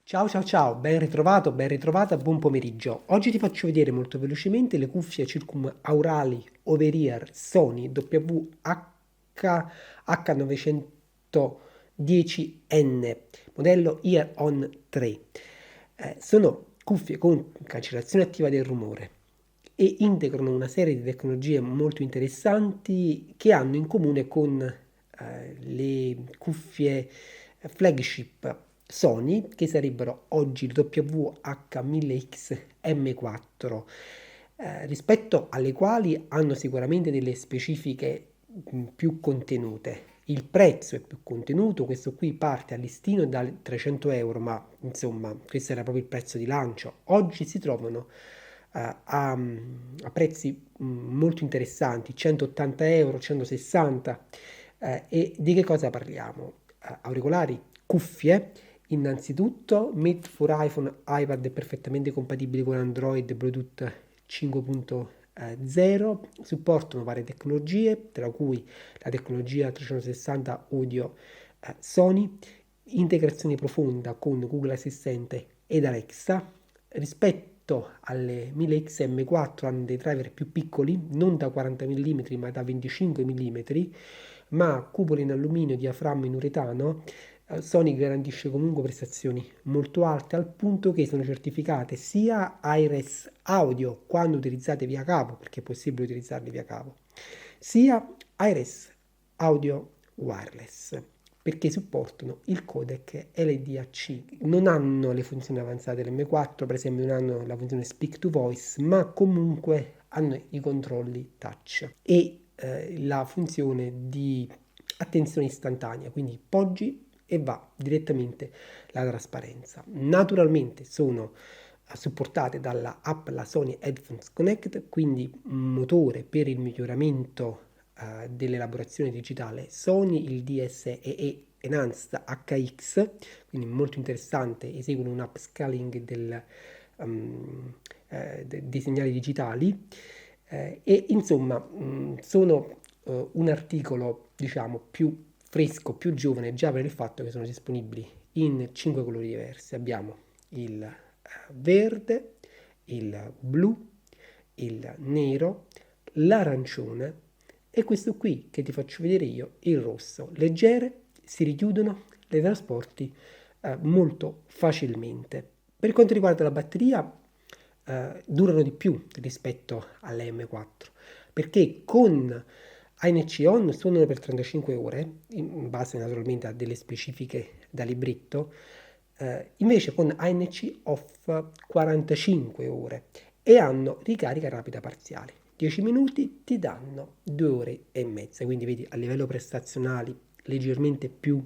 Ciao ciao ciao, ben ritrovato, ben ritrovata, buon pomeriggio. Oggi ti faccio vedere molto velocemente le cuffie circumaurali over-ear Sony WH910N, modello Ear On 3. Sono cuffie con cancellazione attiva del rumore e integrano una serie di tecnologie molto interessanti che hanno in comune con le cuffie flagship Sony, che sarebbero oggi il WH-1000X M4, rispetto alle quali hanno sicuramente delle specifiche più contenute. Il prezzo è più contenuto, questo qui parte a listino da 300 euro, ma insomma questo era proprio il prezzo di lancio. Oggi si trovano a prezzi molto interessanti, 180 euro, 160. E di che cosa parliamo? Auricolari, cuffie, innanzitutto made for iPhone, iPad è perfettamente compatibili con Android Bluetooth 5.0, supportano varie tecnologie, tra cui la tecnologia 360 audio Sony, integrazione profonda con Google Assistente ed Alexa. Rispetto alle 1000X M4 hanno dei driver più piccoli, non da 40 mm ma da 25 mm, ma cupole in alluminio, diaframma in uretano. Sony garantisce comunque prestazioni molto alte al punto che sono certificate sia Iris Audio quando utilizzate via cavo, perché è possibile utilizzarli via cavo, sia Iris Audio Wireless, perché supportano il codec LDAC. Non hanno le funzioni avanzate dell'M4, per esempio non hanno la funzione Speak to Voice, ma comunque hanno i controlli touch e la funzione di attenzione istantanea, quindi poggi e va direttamente la trasparenza. Naturalmente sono supportate dalla app la Sony Headphones Connect, quindi un motore per il miglioramento dell'elaborazione digitale Sony, il DSEE Enhanced HX, quindi molto interessante, eseguono un upscaling dei segnali digitali e insomma sono un articolo diciamo più fresco, più giovane già per il fatto che sono disponibili in 5 colori diversi. Abbiamo il verde, il blu, il nero, l'arancione e questo qui che ti faccio vedere io, il rosso. Leggere, si richiudono, le trasporti molto facilmente. Per quanto riguarda la batteria, durano di più rispetto alle M4 perché con ANC on suonano per 35 ore, in base naturalmente a delle specifiche da libretto, invece con ANC off 45 ore e hanno ricarica rapida parziale. 10 minuti ti danno 2 ore e mezza, quindi vedi a livello prestazionali leggermente più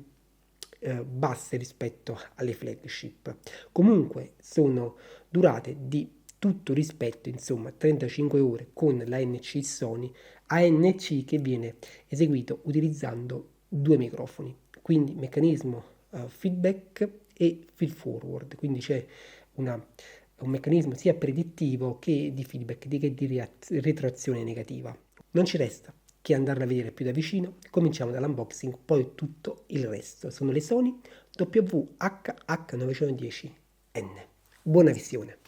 basse rispetto alle flagship. Comunque sono durate di tutto rispetto, insomma 35 ore con l'ANC Sony, ANC che viene eseguito utilizzando due microfoni, quindi meccanismo feedback e feed forward, quindi c'è un meccanismo sia predittivo che di feedback, che di retroazione negativa. Non ci resta che andarla a vedere più da vicino. Cominciamo dall'unboxing, poi tutto il resto. Sono le Sony WH-910N. Buona visione!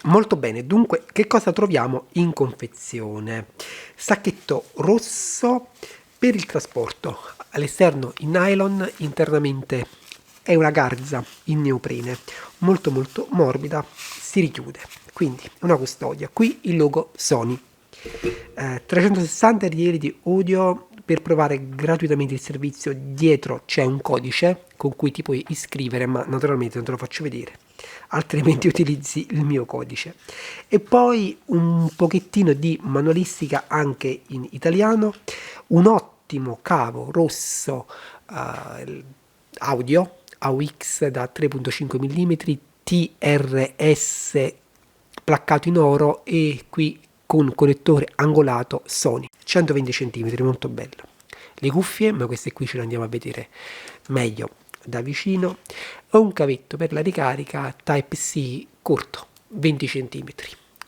Molto bene, dunque che cosa troviamo in confezione? Sacchetto rosso per il trasporto, all'esterno in nylon, internamente è una garza in neoprene, molto molto morbida, si richiude, quindi una custodia. Qui il logo Sony. 360 riedi di audio per provare gratuitamente il servizio. Dietro c'è un codice con cui ti puoi iscrivere, ma naturalmente non te lo faccio vedere, altrimenti utilizzi il mio codice. E poi un pochettino di manualistica anche in italiano, un ottimo cavo rosso audio AUX da 3.5 mm TRS placcato in oro e qui con connettore angolato Sony, 120 cm, molto bello. Le cuffie, ma queste qui ce le andiamo a vedere meglio da vicino. Ho un cavetto per la ricarica Type-C corto, 20 cm.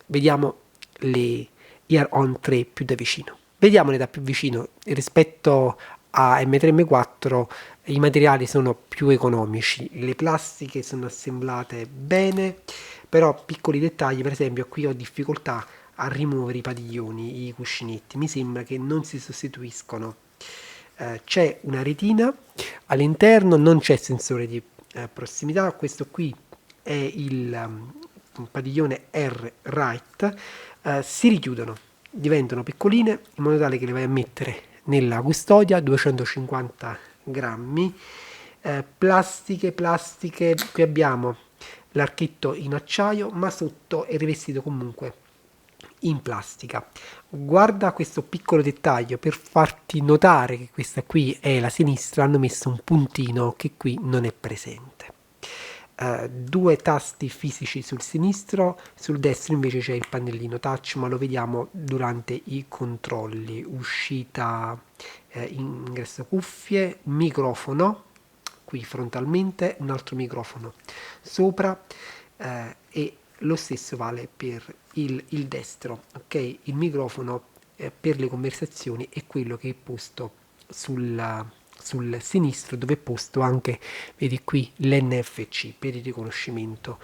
Vediamo le Ear-On 3 più da vicino. Vediamole da più vicino. Rispetto a M3 e M4 i materiali sono più economici, le plastiche sono assemblate bene, però piccoli dettagli, per esempio qui ho difficoltà a rimuovere i padiglioni, i cuscinetti, mi sembra che non si sostituiscono. C'è una retina all'interno, non c'è sensore di prossimità, questo qui è il padiglione R-Right, si richiudono, diventano piccoline in modo tale che le vai a mettere nella custodia, 250 grammi, plastiche, qui abbiamo l'archetto in acciaio, ma sotto è rivestito comunque in plastica. Guarda questo piccolo dettaglio, per farti notare che questa qui è la sinistra hanno messo un puntino che qui non è presente. Due tasti fisici sul sinistro, sul destro invece c'è il pannellino touch, ma lo vediamo durante i controlli. Uscita, ingresso cuffie, microfono qui frontalmente, un altro microfono sopra, e lo stesso vale per il destro, ok? Il microfono per le conversazioni è quello che è posto sul sinistro, dove è posto anche, vedi qui, l'NFC per il riconoscimento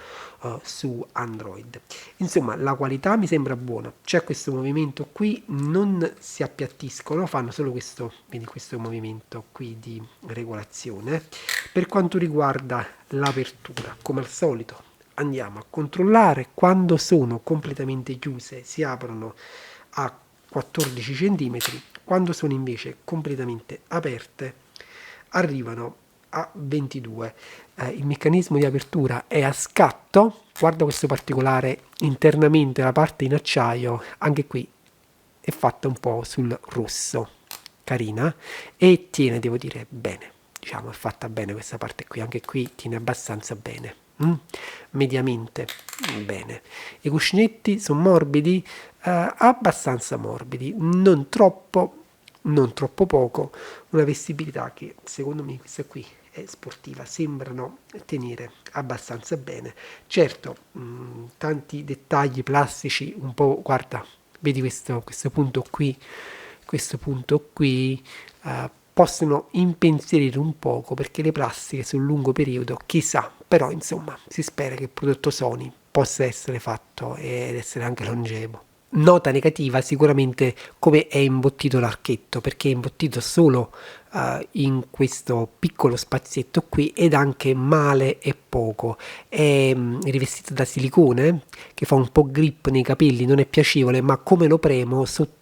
su Android. Insomma, la qualità mi sembra buona, c'è questo movimento qui, non si appiattiscono, fanno solo questo, vedi, questo movimento qui di regolazione. Per quanto riguarda l'apertura, come al solito andiamo a controllare. Quando sono completamente chiuse si aprono a 14 cm, quando sono invece completamente aperte arrivano a 22. Il meccanismo di apertura è a scatto, guarda questo particolare internamente, la parte in acciaio, anche qui è fatta un po' sul rosso, carina, e tiene, devo dire, bene, diciamo è fatta bene questa parte qui, anche qui tiene abbastanza bene. Mediamente bene. I cuscinetti sono morbidi, abbastanza morbidi, non troppo poco, una vestibilità che secondo me questa qui è sportiva, sembrano tenere abbastanza bene. Certo, tanti dettagli plastici, un po', guarda, vedi questo punto qui, possono impensierire un poco, perché le plastiche sul lungo periodo, chissà, però insomma si spera che il prodotto Sony possa essere fatto ed essere anche longevo. Nota negativa sicuramente come è imbottito l'archetto, perché è imbottito solo in questo piccolo spazietto qui, ed anche male e poco. È rivestito da silicone che fa un po' grip nei capelli, non è piacevole, ma come lo premo sotto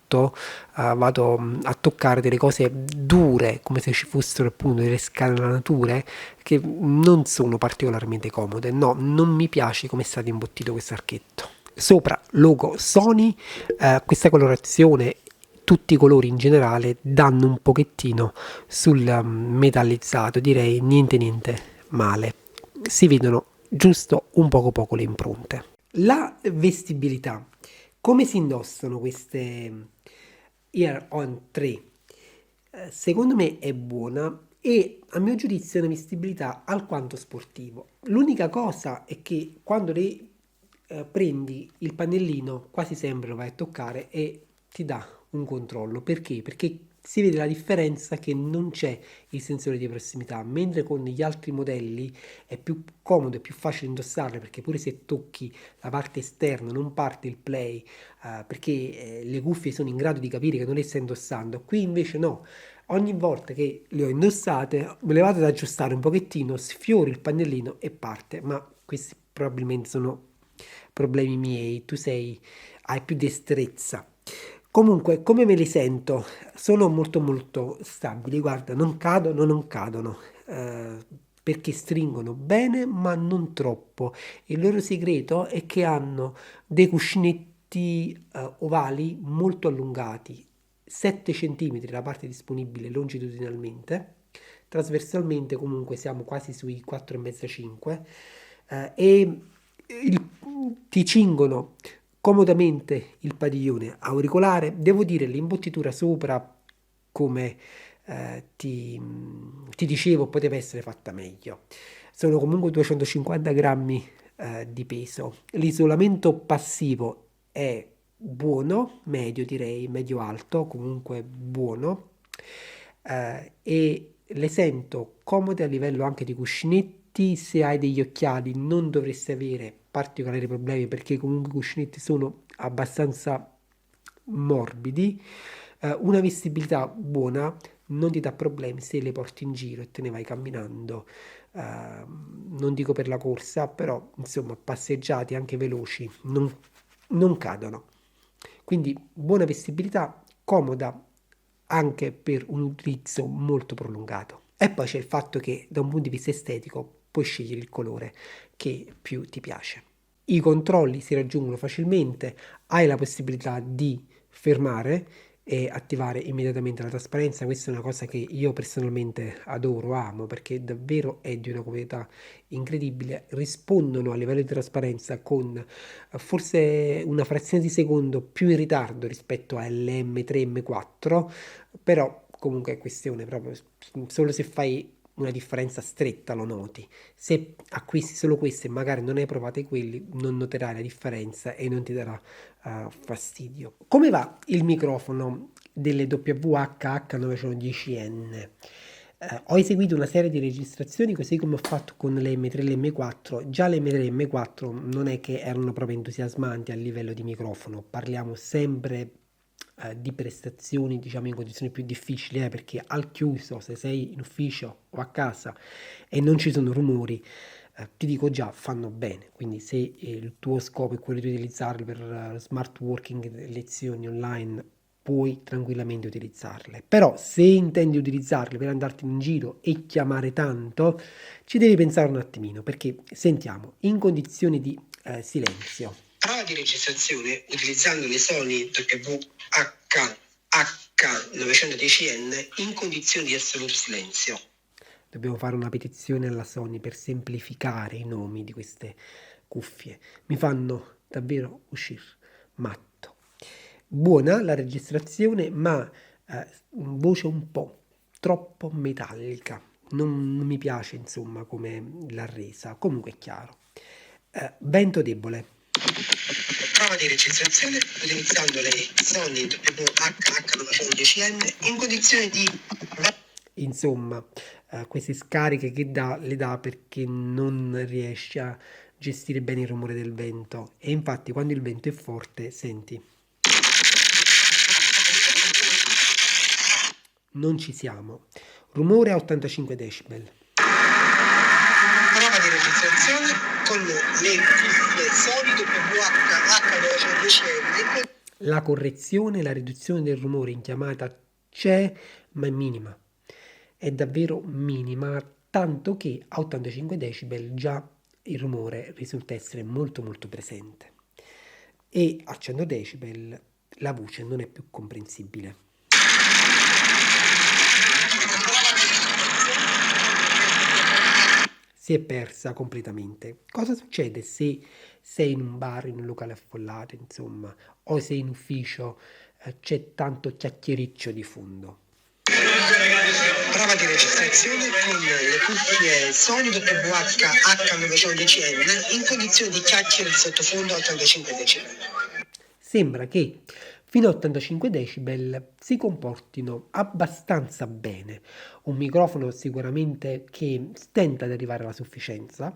vado a toccare delle cose dure, come se ci fossero appunto delle scanalature che non sono particolarmente comode. No, non mi piace come è stato imbottito questo archetto. Sopra logo Sony, questa colorazione, tutti i colori in generale danno un pochettino sul metallizzato, direi niente male, si vedono giusto un poco le impronte. La vestibilità, come si indossano queste Ear-On 3? Secondo me è buona e a mio giudizio è una vestibilità alquanto sportivo. L'unica cosa è che quando le prendi il pannellino quasi sempre lo vai a toccare e ti dà un controllo. Perché? Perché si vede la differenza che non c'è il sensore di prossimità, mentre con gli altri modelli è più comodo e più facile indossarle, perché pure se tocchi la parte esterna non parte il play, perché le cuffie sono in grado di capire che non le stai indossando. Qui invece no, ogni volta che le ho indossate me le vado ad aggiustare un pochettino, sfioro il pannellino e parte, ma questi probabilmente sono problemi miei, hai più destrezza. Comunque, come me li sento? Sono molto stabili, guarda, non cadono, perché stringono bene, ma non troppo. Il loro segreto è che hanno dei cuscinetti ovali molto allungati, 7 cm la parte disponibile longitudinalmente, trasversalmente comunque siamo quasi sui 4,5-5, e ti cingono comodamente il padiglione auricolare. Devo dire l'imbottitura sopra, come ti dicevo, poteva essere fatta meglio. Sono comunque 250 grammi di peso. L'isolamento passivo è buono, medio direi, medio alto, comunque buono, e le sento comode a livello anche di cuscinetti. Se hai degli occhiali non dovresti avere particolari problemi, perché comunque i cuscinetti sono abbastanza morbidi. Una vestibilità buona, non ti dà problemi se le porti in giro e te ne vai camminando. Non dico per la corsa, però insomma passeggiati anche veloci non cadono. Quindi buona vestibilità, comoda anche per un utilizzo molto prolungato. E poi c'è il fatto che da un punto di vista estetico puoi scegliere il colore che più ti piace. I controlli si raggiungono facilmente, hai la possibilità di fermare e attivare immediatamente la trasparenza. Questa è una cosa che io personalmente adoro, amo, perché davvero è di una comodità incredibile. Rispondono a livello di trasparenza con forse una frazione di secondo più in ritardo rispetto all'M3 M4, però comunque è questione proprio, solo se fai una differenza stretta lo noti. Se acquisti solo queste e magari non hai provate quelli, non noterai la differenza e non ti darà fastidio. Come va il microfono delle WH-H910N? Ho eseguito una serie di registrazioni così come ho fatto con le M3 e le M4. Già le M3 e le M4 non è che erano proprio entusiasmanti a livello di microfono, parliamo sempre di prestazioni diciamo in condizioni più difficili, perché al chiuso, se sei in ufficio o a casa e non ci sono rumori, ti dico già fanno bene. Quindi se il tuo scopo è quello di utilizzarli per smart working, lezioni online, puoi tranquillamente utilizzarle. Però se intendi utilizzarle per andarti in giro e chiamare tanto, ci devi pensare un attimino, perché sentiamo in condizioni di silenzio. Prova di registrazione utilizzando le Sony WH-H910N in condizioni di assoluto silenzio. Dobbiamo fare una petizione alla Sony per semplificare i nomi di queste cuffie. Mi fanno davvero uscire matto. Buona la registrazione, ma voce un po' troppo metallica. Non mi piace, insomma, come l'ha resa. Comunque è chiaro. Vento debole. Prova di registrazione utilizzando le Sony WH-H910N in condizioni di... Insomma, queste scariche che le dà perché non riesce a gestire bene il rumore del vento. E infatti quando il vento è forte, senti... Non ci siamo. Rumore a 85 decibel. Prova di registrazione con le Sony WH-H910N. La correzione, la riduzione del rumore in chiamata c'è, ma è minima. È davvero minima, tanto che a 85 decibel già il rumore risulta essere molto molto presente. E a 100 decibel la voce non è più comprensibile. Si è persa completamente. Cosa succede se sei in un bar, in un locale affollato, insomma, o sei in ufficio, c'è tanto chiacchiericcio di fondo? Prova di registrazione con le cuffie Sony WH-H910N in condizioni di chiacchiere di sottofondo a 85 decibel. Sembra che fino a 85 decibel si comportino abbastanza bene. Un microfono sicuramente che tenta ad arrivare alla sufficienza,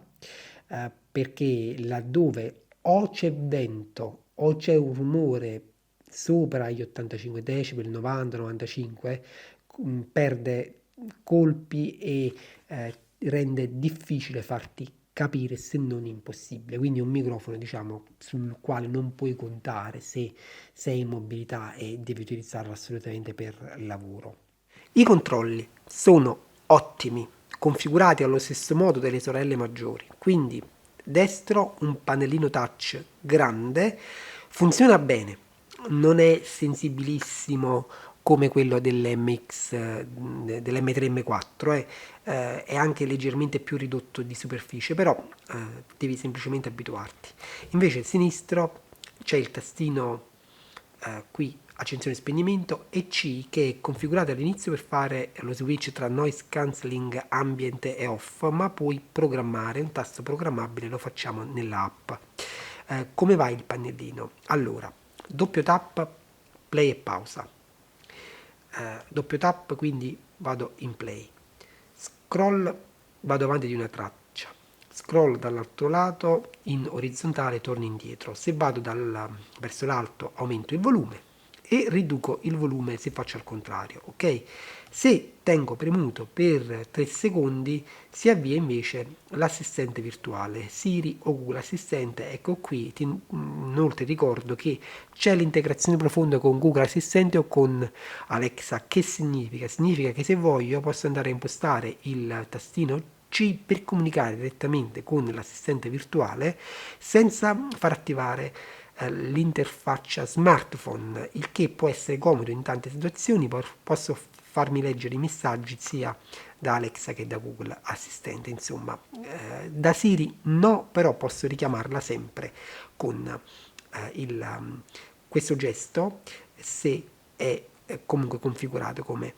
perché laddove o c'è vento o c'è un rumore sopra gli 85 decibel, 90-95, perde colpi e rende difficile farti capire, se non impossibile. Quindi è un microfono, diciamo, sul quale non puoi contare se sei in mobilità e devi utilizzarlo assolutamente per lavoro. I controlli sono ottimi, configurati allo stesso modo delle sorelle maggiori, quindi destro un pannellino touch grande, funziona bene, non è sensibilissimo come quello dell'M3 M4, è anche leggermente più ridotto di superficie, però devi semplicemente abituarti. Invece il sinistro c'è il tastino qui accensione e spegnimento, e C che è configurato all'inizio per fare lo switch tra noise cancelling, ambient e off, ma puoi programmare, un tasto programmabile, lo facciamo nell'app. Come va il pannellino? Allora, doppio tap, play e pausa. Doppio tap, quindi vado in play. Scroll, vado avanti di una traccia. Scroll dall'altro lato, in orizzontale torno indietro. Se vado verso l'alto aumento il volume e riduco il volume se faccio al contrario, ok? Se tengo premuto per 3 secondi si avvia invece l'assistente virtuale, Siri o Google Assistente. Ecco qui, inoltre ricordo che c'è l'integrazione profonda con Google Assistente o con Alexa. Che significa? Significa che se voglio posso andare a impostare il tastino C per comunicare direttamente con l'assistente virtuale senza far attivare l'interfaccia smartphone, il che può essere comodo in tante situazioni. Posso farmi leggere i messaggi sia da Alexa che da Google Assistente, insomma. Da Siri no, però posso richiamarla sempre con questo gesto se è comunque configurato come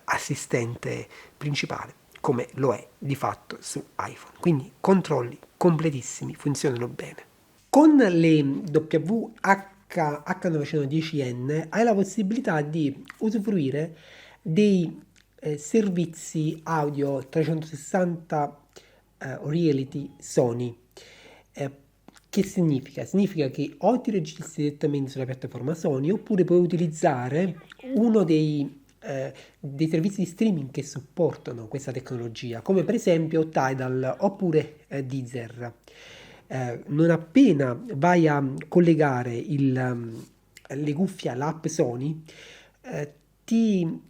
assistente principale, come lo è di fatto su iPhone. Quindi controlli completissimi, funzionano bene. Con le WH910N hai la possibilità di usufruire dei servizi audio 360 Reality Sony. Che significa? Significa che o ti registri direttamente sulla piattaforma Sony oppure puoi utilizzare uno dei servizi di streaming che supportano questa tecnologia, come per esempio Tidal oppure Deezer. Non appena vai a collegare le cuffie all'app Sony, ti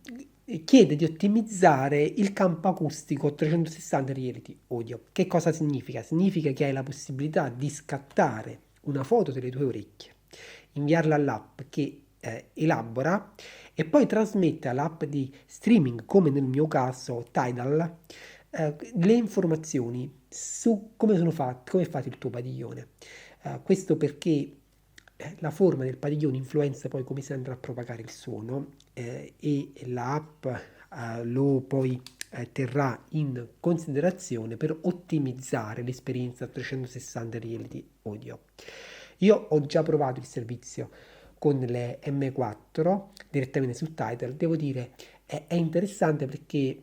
chiede di ottimizzare il campo acustico 360 Reality Audio. Che cosa significa? Significa che hai la possibilità di scattare una foto delle tue orecchie, inviarla all'app che elabora e poi trasmette all'app di streaming, come nel mio caso Tidal, le informazioni su come come è fatto il tuo padiglione. Questo perché la forma del padiglione influenza poi come si andrà a propagare il suono, e l'app lo poi terrà in considerazione per ottimizzare l'esperienza 360 Reality Audio. Io ho già provato il servizio con le M4 direttamente su Tidal. Devo dire è interessante perché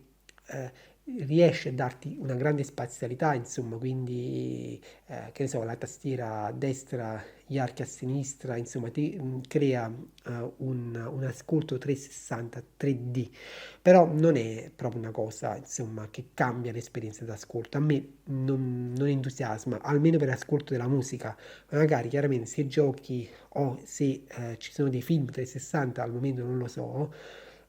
riesce a darti una grande spazialità, insomma, quindi che ne so, la tastiera a destra, gli archi a sinistra, insomma ti crea un ascolto 360 3D, però non è proprio una cosa, insomma, che cambia l'esperienza d'ascolto. A me non entusiasma, almeno per l'ascolto della musica. Magari chiaramente se giochi o se ci sono dei film 360, al momento non lo so,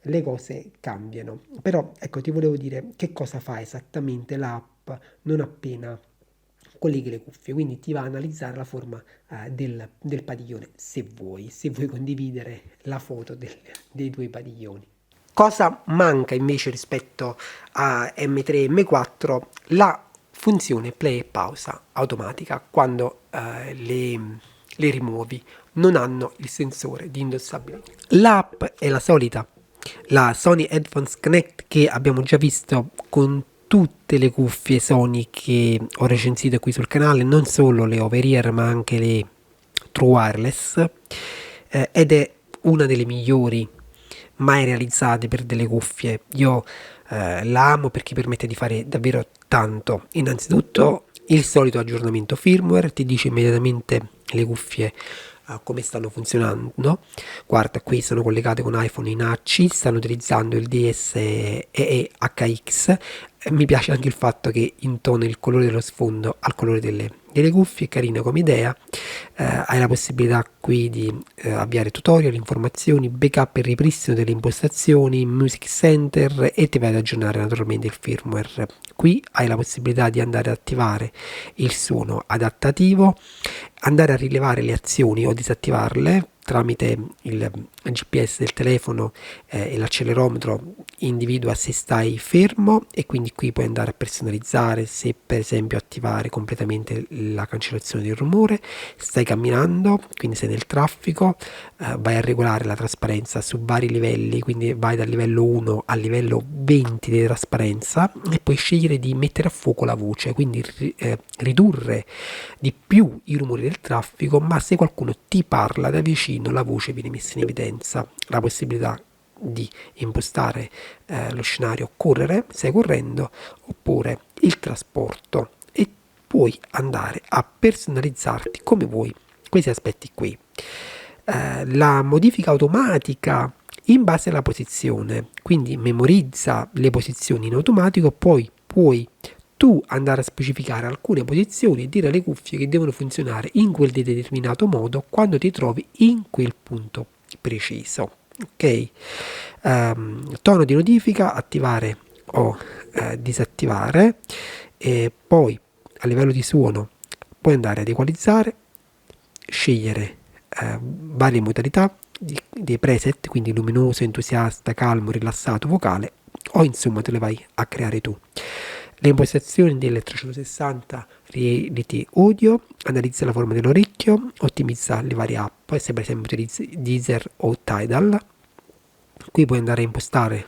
le cose cambiano. Però ecco, ti volevo dire che cosa fa esattamente l'app non appena colleghi le cuffie. Quindi ti va a analizzare la forma del padiglione, se vuoi condividere la foto dei tuoi padiglioni. Cosa manca invece rispetto a M3 e M4? La funzione play e pausa automatica quando le rimuovi, non hanno il sensore di indossabilità. L'app è la solita, la Sony Headphones Connect, che abbiamo già visto con tutte le cuffie Sony che ho recensito qui sul canale, non solo le over-ear ma anche le True Wireless, ed è una delle migliori mai realizzate per delle cuffie. Io la amo perché permette di fare davvero tanto. Innanzitutto il solito aggiornamento firmware, ti dice immediatamente le cuffie come stanno funzionando. Guarda, qui sono collegate con iPhone in AC, stanno utilizzando il DSEE HX. Mi piace anche il fatto che intona il colore dello sfondo al colore delle cuffie, carina come idea. Hai la possibilità qui di avviare tutorial, informazioni, backup e ripristino delle impostazioni, Music Center, e ti vai ad aggiornare naturalmente il firmware. Qui hai la possibilità di andare ad attivare il suono adattativo, andare a rilevare le azioni o disattivarle tramite il GPS del telefono e l'accelerometro. individua se stai fermo e quindi qui puoi andare a personalizzare, se per esempio attivare completamente la cancellazione del rumore, stai camminando, quindi sei nel traffico, vai a regolare la trasparenza su vari livelli, quindi vai dal livello 1 al livello 20 di trasparenza e puoi scegliere di mettere a fuoco la voce, quindi ridurre di più i rumori del traffico, ma se qualcuno ti parla da vicino la voce viene messa in evidenza, la possibilità di impostare lo scenario correre, stai correndo, oppure il trasporto, e puoi andare a personalizzarti come vuoi questi aspetti qui. La modifica automatica in base alla posizione, quindi memorizza le posizioni in automatico, poi puoi tu andare a specificare alcune posizioni e dire alle cuffie che devono funzionare in quel determinato modo quando ti trovi in quel punto preciso. Ok, tono di notifica attivare o disattivare, e poi a livello di suono puoi andare ad equalizzare, scegliere varie modalità dei preset, quindi luminoso, entusiasta, calmo, rilassato, vocale, o insomma te le vai a creare tu. Le impostazioni del 360 Reality Audio: analizza la forma dell'orecchio, ottimizza le varie app, se per esempio utilizzi Deezer o Tidal. Qui puoi andare a impostare,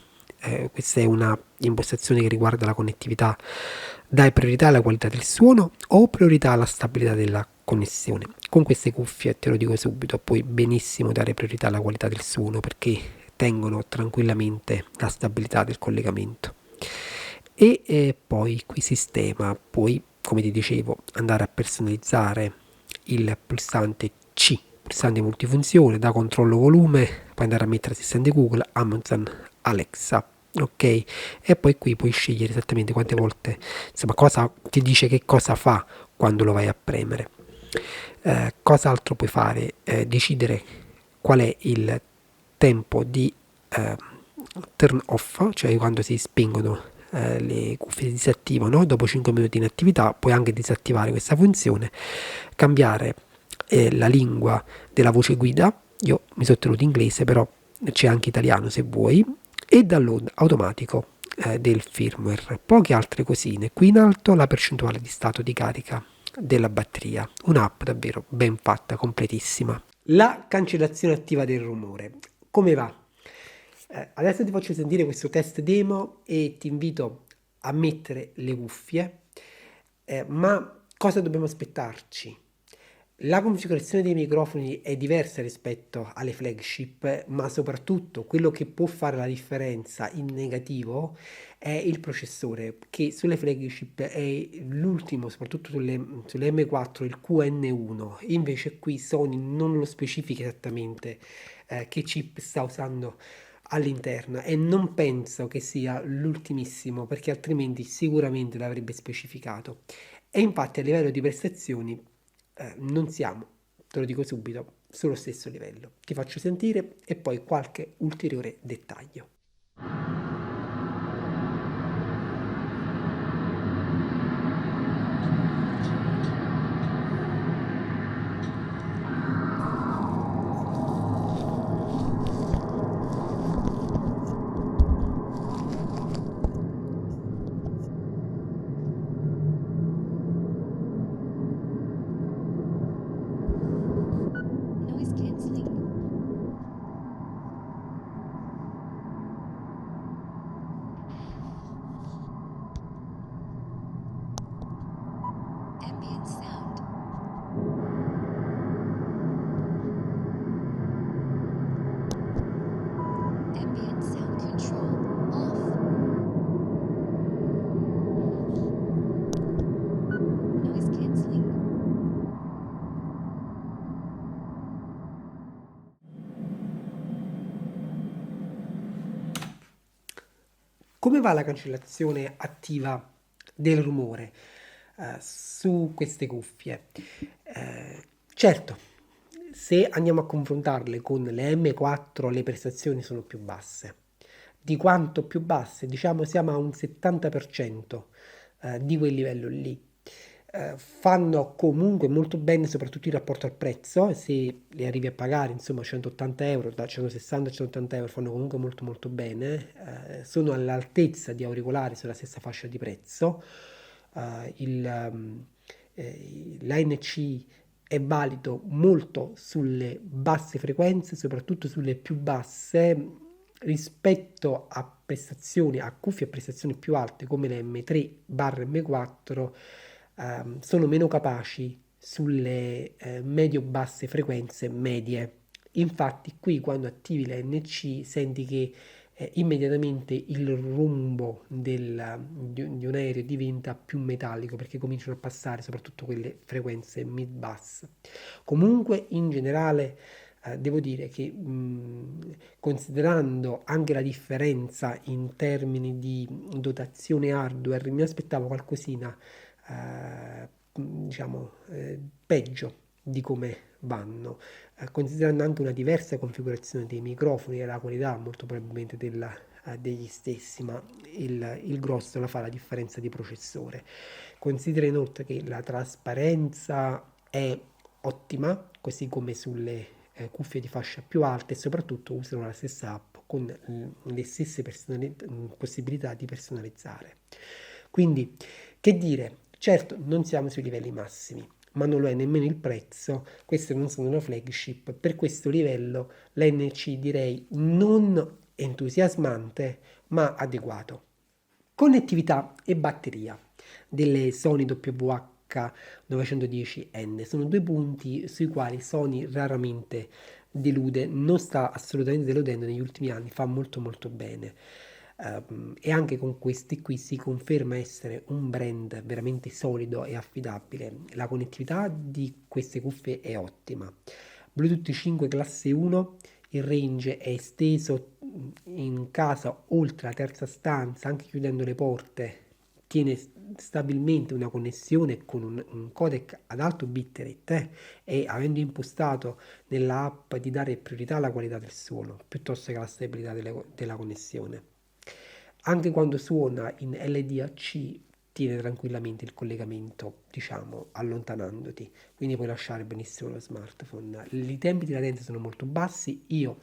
questa è una impostazione che riguarda la connettività, dai priorità alla qualità del suono o priorità alla stabilità della connessione. Con queste cuffie, te lo dico subito, puoi benissimo dare priorità alla qualità del suono perché tengono tranquillamente la stabilità del collegamento. E poi qui sistema, puoi, come ti dicevo, andare a personalizzare il pulsante C, pulsante multifunzione, da controllo volume, puoi andare a mettere assistente Google, Amazon, Alexa, ok, e poi qui puoi scegliere esattamente quante volte, insomma, cosa ti dice, che cosa fa quando lo vai a premere. Cosa altro puoi fare? Decidere qual è il tempo di turn off, cioè quando si spengono le cuffie, si disattivano dopo 5 minuti in attività. Puoi anche disattivare questa funzione, cambiare la lingua della voce guida. Io mi sono tenuto inglese, però c'è anche italiano se vuoi, e download automatico del firmware. Poche altre cosine. Qui in alto la percentuale di stato di carica della batteria, un'app davvero ben fatta, completissima. La cancellazione attiva del rumore, come va? Adesso ti faccio sentire questo test demo e ti invito a mettere le cuffie, ma cosa dobbiamo aspettarci? La configurazione dei microfoni è diversa rispetto alle flagship, ma soprattutto quello che può fare la differenza in negativo è il processore, che sulle flagship è l'ultimo, soprattutto sulle M4, il QN1. Invece qui Sony non lo specifica esattamente che chip sta usando all'interno, e non penso che sia l'ultimissimo, perché altrimenti sicuramente l'avrebbe specificato. E infatti a livello di prestazioni non siamo, te lo dico subito, sullo stesso livello. Ti faccio sentire e poi qualche ulteriore dettaglio. Noise cancelling. Ambient sound. Ambient sound control off. Noise cancelling. Come va la cancellazione attiva del rumore su queste cuffie? Certo, se andiamo a confrontarle con le M4 le prestazioni sono più basse. Di quanto più basse? Diciamo siamo a un 70% di quel livello lì. fanno comunque molto bene, soprattutto in rapporto al prezzo. Se li arrivi a pagare, insomma, 180 euro, da 160 a 180 euro, fanno comunque molto molto bene. Sono all'altezza di auricolari sulla stessa fascia di prezzo. L'ANC è valido molto sulle basse frequenze, soprattutto sulle più basse, rispetto a prestazioni, a cuffie a prestazioni più alte come le M3/M4, sono meno capaci sulle medio-basse frequenze medie. Infatti qui quando attivi la NC senti che immediatamente il rombo di un aereo diventa più metallico perché cominciano a passare soprattutto quelle frequenze mid-bass. Comunque in generale devo dire che considerando anche la differenza in termini di dotazione hardware, mi aspettavo qualcosina diciamo peggio di come vanno, considerando anche una diversa configurazione dei microfoni e la qualità molto probabilmente degli stessi, ma il grosso la fa la differenza di processore. Considera inoltre che la trasparenza è ottima, così come sulle cuffie di fascia più alte, e soprattutto usano la stessa app con le stesse possibilità di personalizzare. Quindi, che dire, certo non siamo sui livelli massimi, ma non lo è nemmeno il prezzo. Queste non sono una flagship. Per questo livello l'NC direi non entusiasmante, ma adeguato. Connettività e batteria delle Sony WH-910N sono due punti sui quali Sony raramente delude, non sta assolutamente deludendo negli ultimi anni, fa molto molto bene. E anche con questi qui si conferma essere un brand veramente solido e affidabile. La connettività di queste cuffie è ottima. Bluetooth 5 classe 1, il range è esteso in casa oltre la terza stanza, anche chiudendo le porte. Tiene stabilmente una connessione con un codec ad alto bitrate e avendo impostato nella app di dare priorità alla qualità del suono piuttosto che alla stabilità della connessione. Anche quando suona in LDAC tiene tranquillamente il collegamento, diciamo, allontanandoti, quindi puoi lasciare benissimo lo smartphone. I tempi di latenza sono molto bassi, io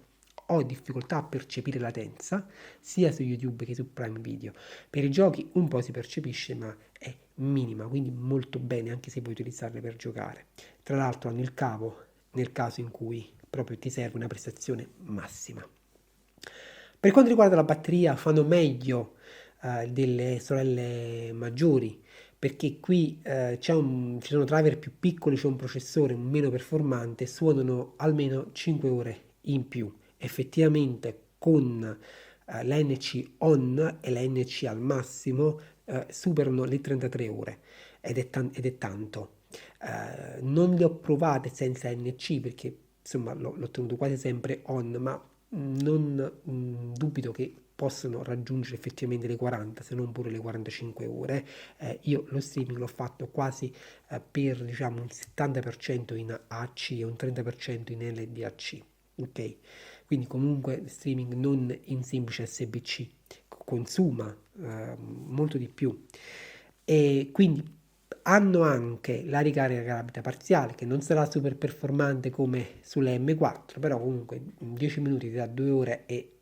ho difficoltà a percepire latenza sia su YouTube che su Prime Video. Per i giochi un po' si percepisce, ma è minima, quindi molto bene anche se vuoi utilizzarle per giocare. Tra l'altro hanno il cavo nel caso in cui proprio ti serve una prestazione massima. Per quanto riguarda la batteria, fanno meglio delle sorelle maggiori, perché qui ci sono driver più piccoli, c'è un processore meno performante, suonano almeno 5 ore in più. Effettivamente con l'ANC on e l'ANC al massimo superano le 33 ore ed è tanto. Non le ho provate senza ANC perché insomma l'ho tenuto quasi sempre on, ma non dubito che possano raggiungere effettivamente le 40, se non pure le 45 ore. Io lo streaming l'ho fatto quasi per diciamo un 70% in AC e un 30% in LDAC. Ok, quindi comunque streaming non in semplice SBC, consuma molto di più. E quindi hanno anche la ricarica rapida parziale che non sarà super performante come sulle M4, però comunque in 10 minuti da 2 ore e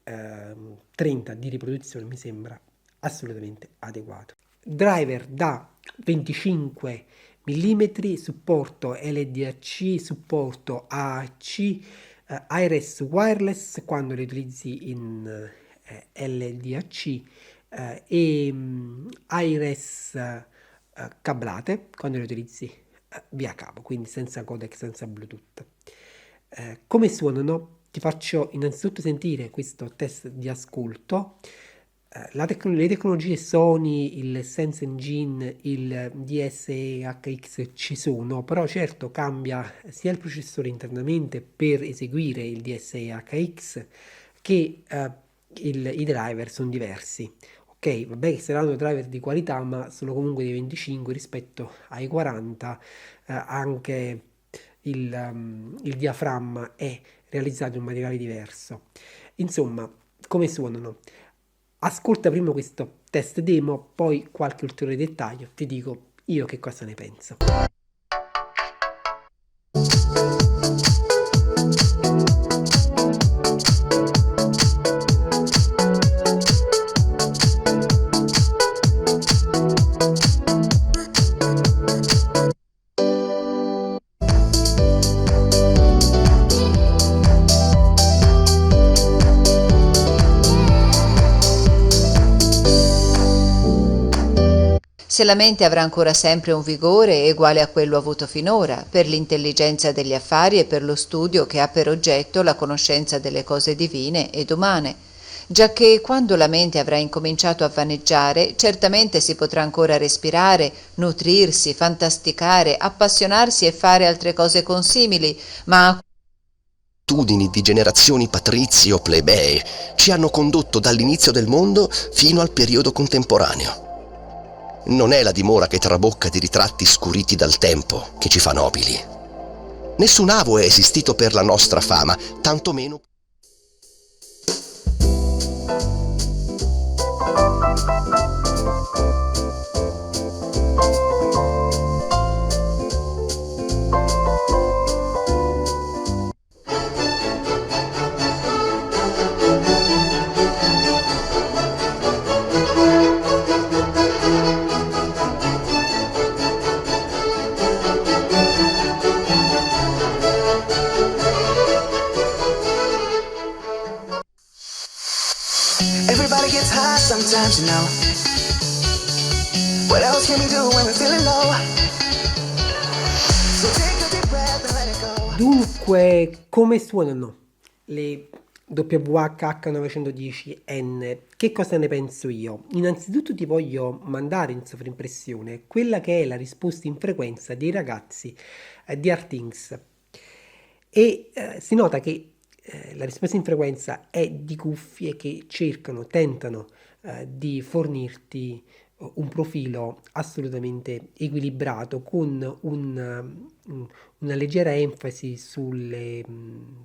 30 di riproduzione mi sembra assolutamente adeguato. Driver da 25 mm, supporto LDAC, supporto AAC, iRes wireless quando li utilizzi in LDAC e iRes cablate quando le utilizzi via cavo, quindi senza codec, senza Bluetooth. Come suonano? Ti faccio innanzitutto sentire questo test di ascolto. Le tecnologie Sony, il Sense Engine, il DSE-HX ci sono, però certo cambia sia il processore internamente per eseguire il DSE-HX che i driver sono diversi. Ok, vabbè che saranno driver di qualità, ma sono comunque dei 25 rispetto ai 40, anche il diaframma è realizzato in materiale diverso. Insomma, come suonano? Ascolta prima questo test demo, poi qualche ulteriore dettaglio ti dico io che cosa ne penso. Se la mente avrà ancora sempre un vigore uguale a quello avuto finora, per l'intelligenza degli affari e per lo studio che ha per oggetto la conoscenza delle cose divine ed umane, giacché quando la mente avrà incominciato a vaneggiare, certamente si potrà ancora respirare, nutrirsi, fantasticare, appassionarsi e fare altre cose consimili, ma Attitudini di generazioni patrizi o plebei ci hanno condotto dall'inizio del mondo fino al periodo contemporaneo. Non è la dimora che trabocca di ritratti scuriti dal tempo che ci fa nobili. Nessun avo è esistito per la nostra fama, tantomeno. Everybody gets high sometimes, you know. What else can we do when we're feeling low? So take a deep breath and let it go. Dunque, come suonano le WH-H910N? Che cosa ne penso io? Innanzitutto ti voglio mandare in sovrimpressione quella che è la risposta in frequenza dei ragazzi di Artings. E si nota che la risposta in frequenza è di cuffie che tentano di fornirti un profilo assolutamente equilibrato con una leggera enfasi sulle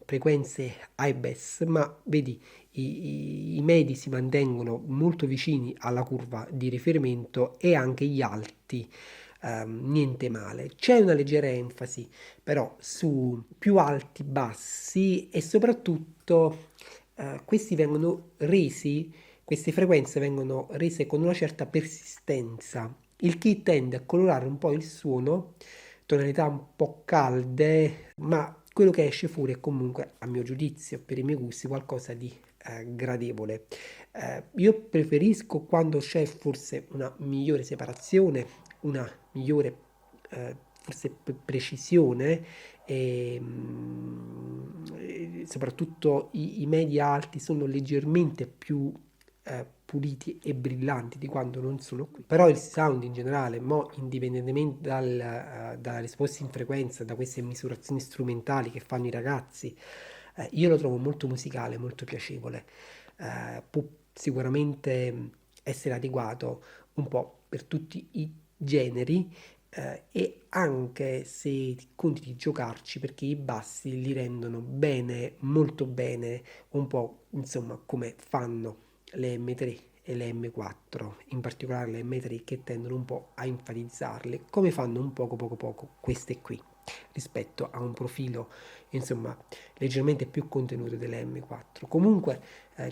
frequenze high-bass, ma vedi i medi si mantengono molto vicini alla curva di riferimento e anche gli alti niente male. C'è una leggera enfasi però su più alti bassi e soprattutto queste frequenze vengono rese con una certa persistenza, il che tende a colorare un po' il suono, tonalità un po' calde, ma quello che esce fuori è comunque, a mio giudizio, per i miei gusti, qualcosa di gradevole. Io preferisco quando c'è forse una migliore separazione, una migliore forse precisione e soprattutto i medi alti sono leggermente più puliti e brillanti di quando non sono qui. Però il sound in generale, indipendentemente dalla risposta in frequenza, da queste misurazioni strumentali che fanno i ragazzi, io lo trovo molto musicale, molto piacevole. Può sicuramente essere adeguato un po' per tutti i generi e anche se conti di giocarci perché i bassi li rendono bene, molto bene, un po' insomma come fanno le M3 e le M4, in particolare le M3 che tendono un po' a enfatizzarle, come fanno un poco queste qui rispetto a un profilo insomma leggermente più contenuto delle M4. Comunque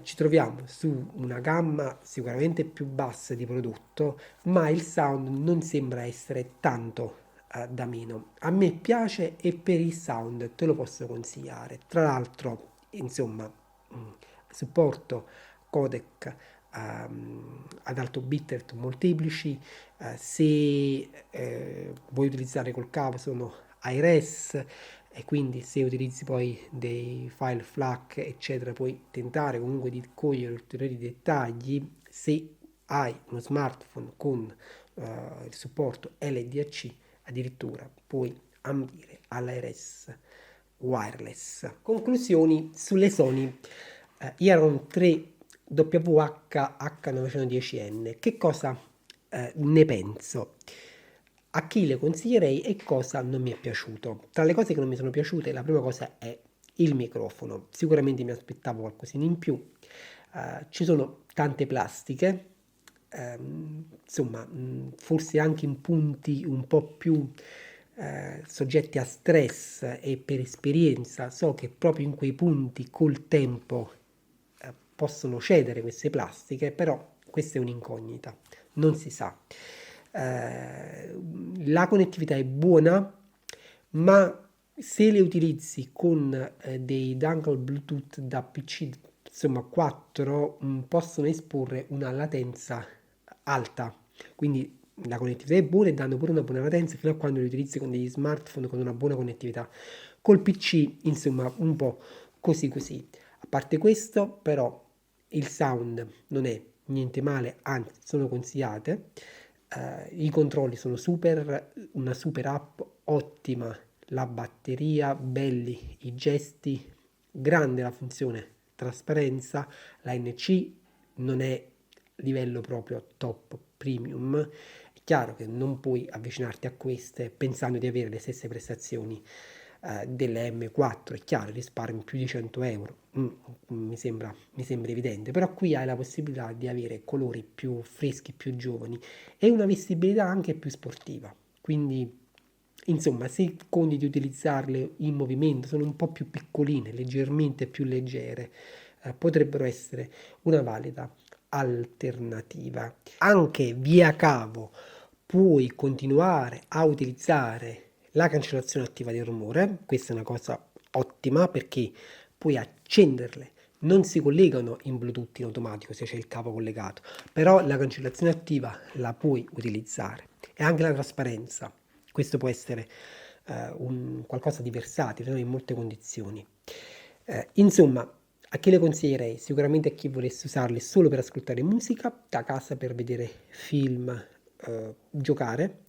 ci troviamo su una gamma sicuramente più bassa di prodotto, ma il sound non sembra essere tanto da meno. A me piace e per il sound te lo posso consigliare. Tra l'altro, insomma, supporto codec ad alto bitrate molteplici, se vuoi utilizzare col cavo sono iRes e quindi se utilizzi poi dei file FLAC eccetera puoi tentare comunque di cogliere ulteriori dettagli. Se hai uno smartphone con il supporto LDAC addirittura puoi ambire all'iRes wireless. Conclusioni sulle Sony Iron 3 WH-H910N. Che cosa ne penso? A chi le consiglierei e cosa non mi è piaciuto? Tra le cose che non mi sono piaciute, la prima cosa è il microfono. Sicuramente mi aspettavo qualcosina in più. Ci sono tante plastiche, insomma, forse anche in punti un po' più soggetti a stress, e per esperienza so che proprio in quei punti col tempo possono cedere queste plastiche, però questa è un'incognita, non si sa. La connettività è buona, ma se le utilizzi con dei dongle Bluetooth da PC, insomma 4, possono esporre una latenza alta, quindi la connettività è buona e danno pure una buona latenza fino a quando li utilizzi con degli smartphone con una buona connettività. Col PC, insomma, un po' così così. A parte questo, però, il sound non è niente male, anzi, sono consigliate. I controlli sono super, una super app, ottima la batteria, belli i gesti, grande la funzione trasparenza, la NC non è livello proprio top premium. È chiaro che non puoi avvicinarti a queste pensando di avere le stesse prestazioni delle M4, è chiaro, risparmi più di 100 euro, mi sembra evidente, però qui hai la possibilità di avere colori più freschi, più giovani e una vestibilità anche più sportiva, quindi insomma se conti di utilizzarle in movimento sono un po' più piccoline, leggermente più leggere, potrebbero essere una valida alternativa. Anche via cavo puoi continuare a utilizzare la cancellazione attiva del rumore, questa è una cosa ottima perché puoi accenderle, non si collegano in Bluetooth in automatico se c'è il cavo collegato, però la cancellazione attiva la puoi utilizzare e anche la trasparenza, questo può essere qualcosa di versatile, no? In molte condizioni. Insomma, a chi le consiglierei? Sicuramente a chi volesse usarle solo per ascoltare musica, da casa per vedere film, giocare.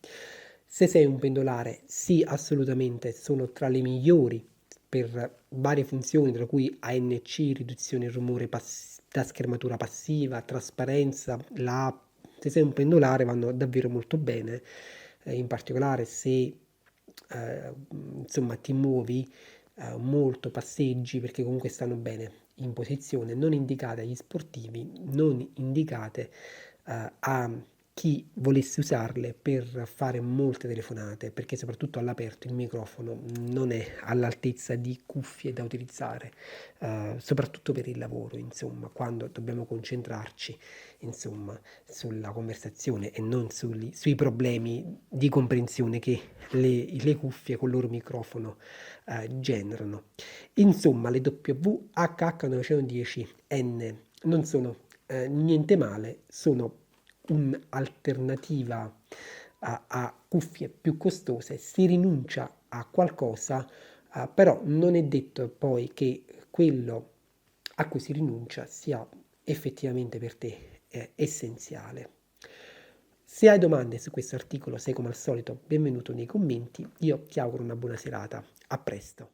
Se sei un pendolare, sì, assolutamente, sono tra le migliori per varie funzioni, tra cui ANC, riduzione del rumore da schermatura passiva, trasparenza, se sei un pendolare vanno davvero molto bene, in particolare se insomma ti muovi molto, passeggi, perché comunque stanno bene in posizione, non indicate agli sportivi, non indicate a chi volesse usarle per fare molte telefonate, perché soprattutto all'aperto il microfono non è all'altezza di cuffie da utilizzare, soprattutto per il lavoro, insomma, quando dobbiamo concentrarci, insomma, sulla conversazione e non sui problemi di comprensione che le cuffie con il loro microfono generano. Insomma, le WHH910N non sono niente male, sono un'alternativa a cuffie più costose, si rinuncia a qualcosa, però non è detto poi che quello a cui si rinuncia sia effettivamente per te essenziale. Se hai domande su questo articolo, sei come al solito benvenuto nei commenti, io ti auguro una buona serata, a presto.